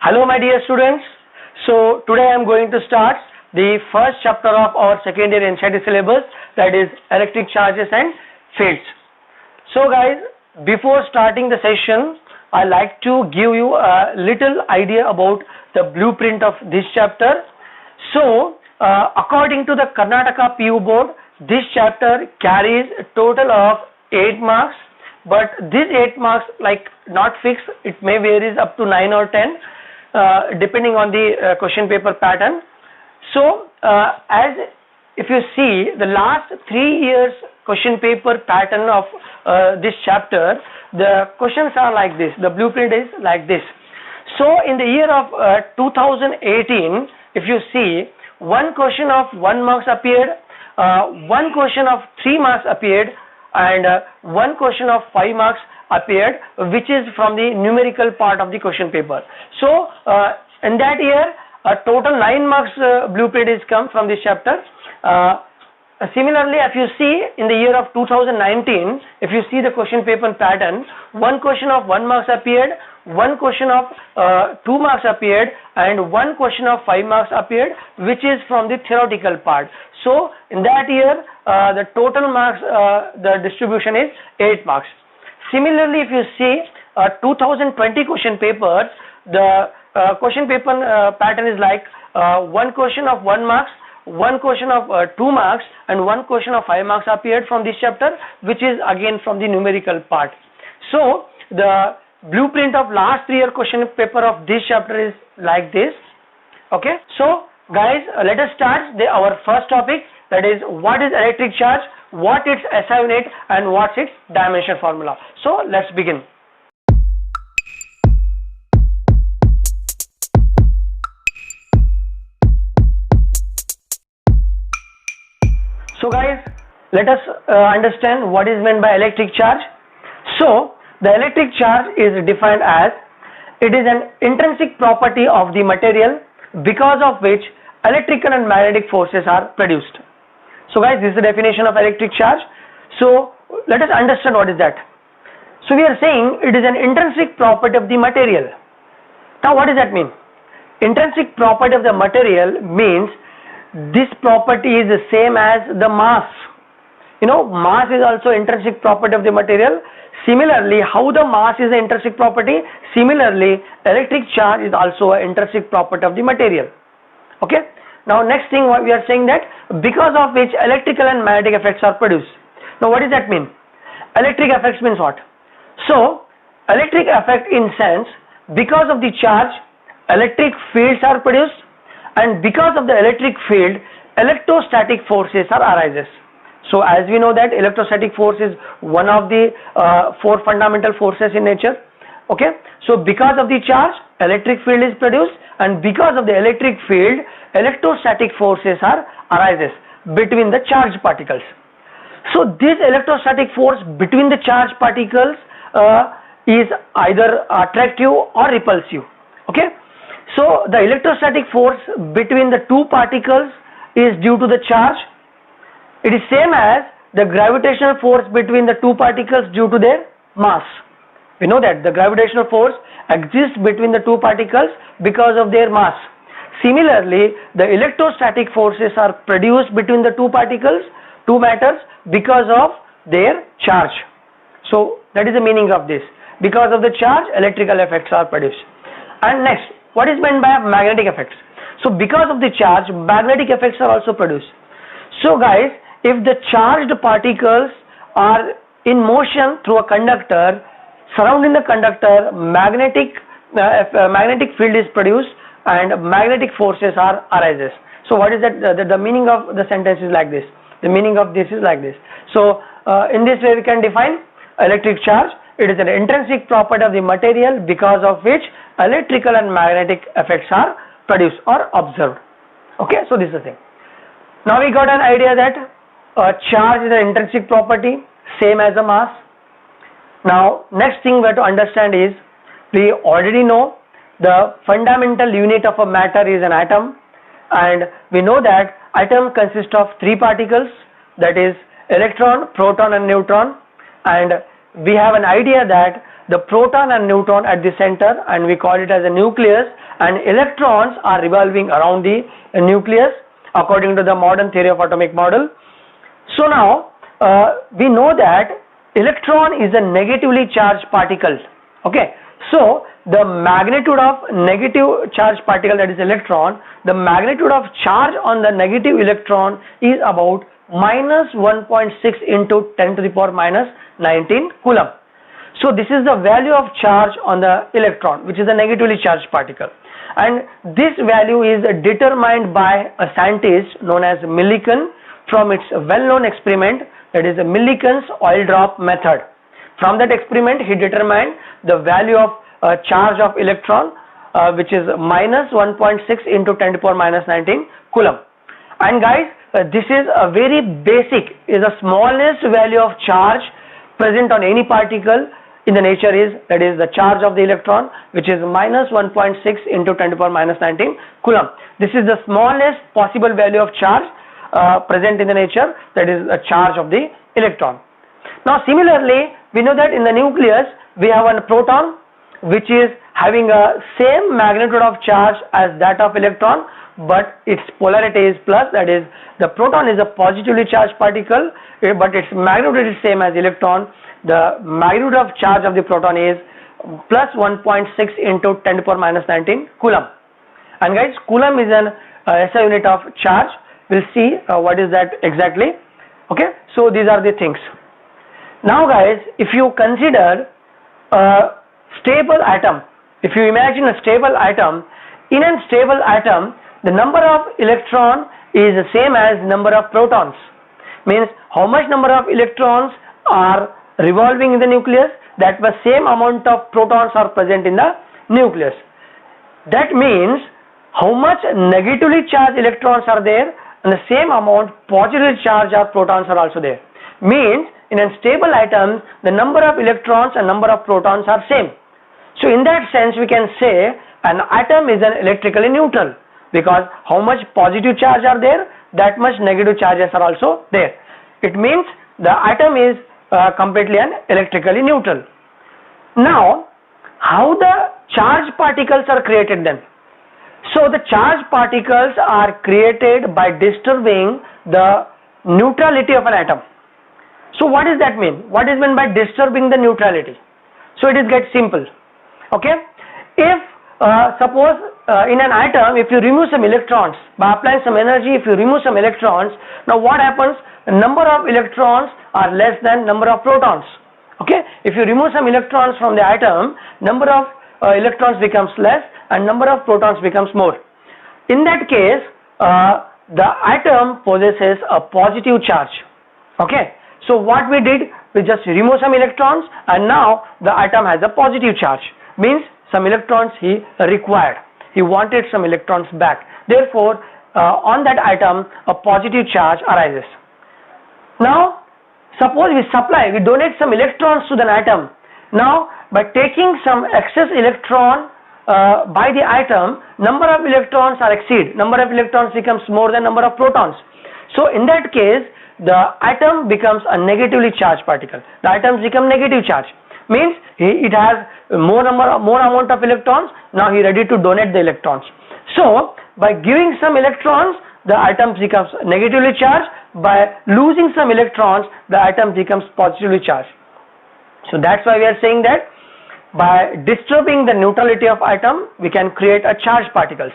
Hello my dear students. So today I am going to start the first chapter of our second year NCERT syllabus, that is electric charges and fields. So guys, before starting the session, I like to give you a little idea about the blueprint of this chapter. So according to the Karnataka PU board, this chapter carries a total of 8 marks, but this 8 marks like not fixed, it may varies up to 9 or 10 depending on the question paper pattern. So as if you see the last 3 years question paper pattern of this chapter, the questions are like this, the blueprint is like this. So in the year of 2018, if you see, one question of 1 marks appeared, one question of 3 marks appeared, and one question of 5 marks appeared, which is from the numerical part of the question paper. So in that year a total 9 marks blueprint is come from this chapter. Similarly, if you see in the year of 2019, if you see the question paper pattern, one question of 1 marks appeared, one question of 2 marks appeared, and one question of 5 marks appeared, which is from the theoretical part. So in that year the total marks, the distribution is 8 marks. Similarly, if you see 2020 question papers, the question paper pattern is like one question of 1 marks, one question of 2 marks, and one question of 5 marks appeared from this chapter, which is again from the numerical part. So the blueprint of last 3 year question paper of this chapter is like this. Okay, so guys, let us start our first topic, that is what is electric charge, what its SI unit, and what's its dimension formula. So let's begin. So guys, let us understand what is meant by electric charge. So the electric charge is defined as, it is an intrinsic property of the material because of which electrical and magnetic forces are produced. So guys, this is the definition of electric charge. So let us understand what is that. So we are saying it is an intrinsic property of the material. Now what does that mean? Intrinsic property of the material means this property is the same as the mass. You know, mass is also intrinsic property of the material. Similarly, how the mass is an intrinsic property, similarly electric charge is also an intrinsic property of the material. Okay. Now next thing, what we are saying that because of which electrical and magnetic effects are produced. Now what does that mean? Electric effects means what? So electric effect in sense, because of the charge electric fields are produced, and because of the electric field electrostatic forces are arises. So as we know that electrostatic force is one of the 4 fundamental forces in nature. Okay, so because of the charge electric field is produced, and because of the electric field electrostatic forces are arises between the charged particles. So this electrostatic force between the charged particles is either attractive or repulsive. Okay, so the electrostatic force between the 2 particles is due to the charge. It is same as the gravitational force between the 2 particles due to their mass. We know that the gravitational force exists between the 2 particles because of their mass. Similarly, the electrostatic forces are produced between the 2 particles, 2 matters, because of their charge. So that is the meaning of this. Because of the charge electrical effects are produced. And next, what is meant by magnetic effects? So because of the charge magnetic effects are also produced. So guys, if the charged particles are in motion through a conductor, surrounding the conductor magnetic field is produced and magnetic forces are arises. So what is that? The meaning of the sentence is like this. The meaning of this is like this. So in this way we can define electric charge. It is an intrinsic property of the material because of which electrical and magnetic effects are produced or observed. Okay, so this is the thing. Now we got an idea that charge is an intrinsic property, same as a mass. Now next thing we have to understand is, we already know the fundamental unit of a matter is an atom, and we know that atom consists of 3 particles, that is electron, proton and neutron, and we have an idea that the proton and neutron at the center, and we call it as a nucleus, and electrons are revolving around the nucleus according to the modern theory of atomic model. So now we know that electron is a negatively charged particle. Okay, so the magnitude of negative charged particle, that is electron, the magnitude of charge on the negative electron is about minus 1.6 into 10 to the power minus 19 coulomb. So this is the value of charge on the electron, which is a negatively charged particle, and this value is determined by a scientist known as Millikan from its well-known experiment, that is the Millikan's oil drop method. From that experiment he determined the value of charge of electron, which is minus 1.6 into 10 to the power minus 19 coulomb. And guys, this is a very basic, is the smallest value of charge present on any particle in the nature is, that is the charge of the electron, which is minus 1.6 into 10 to the power minus 19 coulomb. This is the smallest possible value of charge present in the nature, that is the charge of the electron. Now similarly, we know that in the nucleus we have a proton which is having a same magnitude of charge as that of electron, but its polarity is plus, that is the proton is a positively charged particle, but its magnitude is same as electron. The magnitude of charge of the proton is plus 1.6 into 10 to the power minus 19 coulomb. And guys, coulomb is an SI unit of charge. We'll see what is that exactly. Okay, so these are the things. Now guys, if you consider a stable atom, if you imagine a stable atom, in a stable atom the number of electron is the same as number of protons, means how much number of electrons are revolving in the nucleus, that the same amount of protons are present in the nucleus. That means how much negatively charged electrons are there, and the same amount positively charged protons are also there. Means in a stable atom the number of electrons and number of protons are same. So in that sense we can say an atom is an electrically neutral, because how much positive charge are there, that much negative charges are also there. It means the atom is completely an electrically neutral. Now how the charged particles are created then? So the charged particles are created by disturbing the neutrality of an atom. So what does that mean? What is meant by disturbing the neutrality? So it is get simple. Okay, if suppose in an atom, if you remove some electrons by applying some energy, if you remove some electrons, now what happens? The number of electrons are less than number of protons. Okay, if you remove some electrons from the atom, number of electrons becomes less and number of protons becomes more. In that case the atom possesses a positive charge. Okay, so what we did, we just remove some electrons and now the atom has a positive charge, means some electrons he required, he wanted some electrons back, therefore on that atom a positive charge arises. Now suppose we donate some electrons to the atom. Now by taking some excess electron by the atom, number of electrons are exceed, number of electrons becomes more than number of protons. So in that case the atom becomes a negatively charged particle, the atoms become negative charge, means it has more amount of electrons, now he ready to donate the electrons. So by giving some electrons the atoms becomes negatively charged, by losing some electrons the atom becomes positively charged. So that's why we are saying that by disturbing the neutrality of atom we can create a charged particles.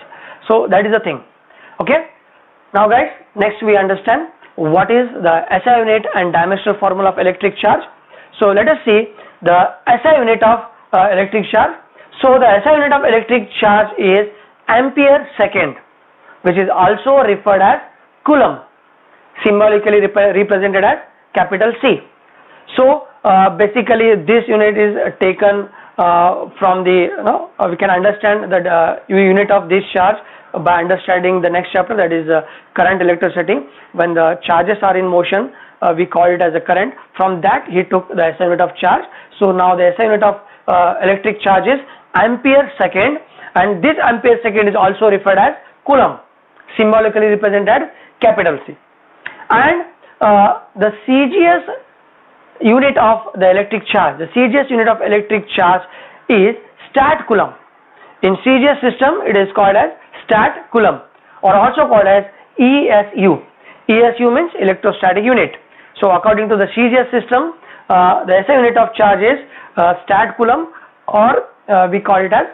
So that is the thing. Okay, now guys, next we understand what is the SI unit and dimensional formula of electric charge. So let us see the SI unit of electric charge. So the SI unit of electric charge is ampere second, which is also referred as coulomb, symbolically represented as capital C. So basically this unit is taken from the, we can understand the unit of this charge by understanding the next chapter, that is current electricity. When the charges are in motion we call it as a current. From that he took the SI unit of charge. So now the SI unit of electric charge is ampere second, and this ampere second is also referred as coulomb, symbolically represented as capital C. And the CGS unit of the electric charge, the CGS unit of electric charge is stat coulomb. In CGS system, it is called as stat coulomb, or also called as ESU. ESU means electrostatic unit. So according to the CGS system, the SI unit of charge is stat coulomb, or we call it as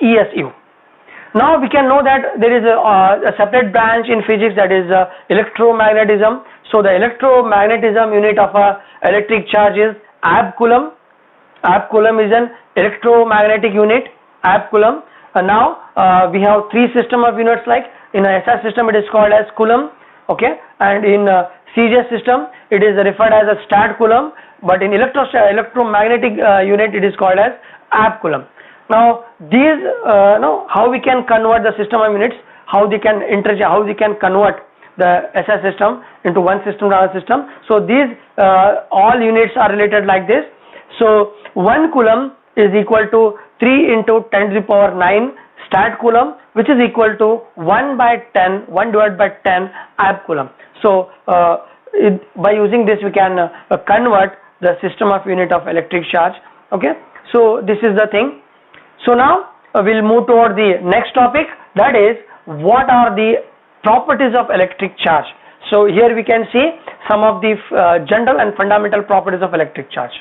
ESU. Now we can know that there is a separate branch in physics, that is electromagnetism. So the electromagnetism unit of a electric charge is amp coulomb. Amp coulomb is an electromagnetic unit, amp coulomb. Now we have three system of units, like in a SI system it is called as coulomb, okay, and in CGS system it is referred as a stat coulomb, but in electromagnetic unit it is called as amp coulomb. Now these how we can convert the system of units, how we can convert the SI system into one system to another system. So these all units are related like this. So 1 coulomb is equal to 3 into 10 to the power 9 stat coulomb, which is equal to 1 divided by 10 amp coulomb. So by using this we can convert the system of unit of electric charge. Okay, so this is the thing. So now we'll move toward the next topic, that is what are the properties of electric charge. So here we can see some of the general and fundamental properties of electric charge.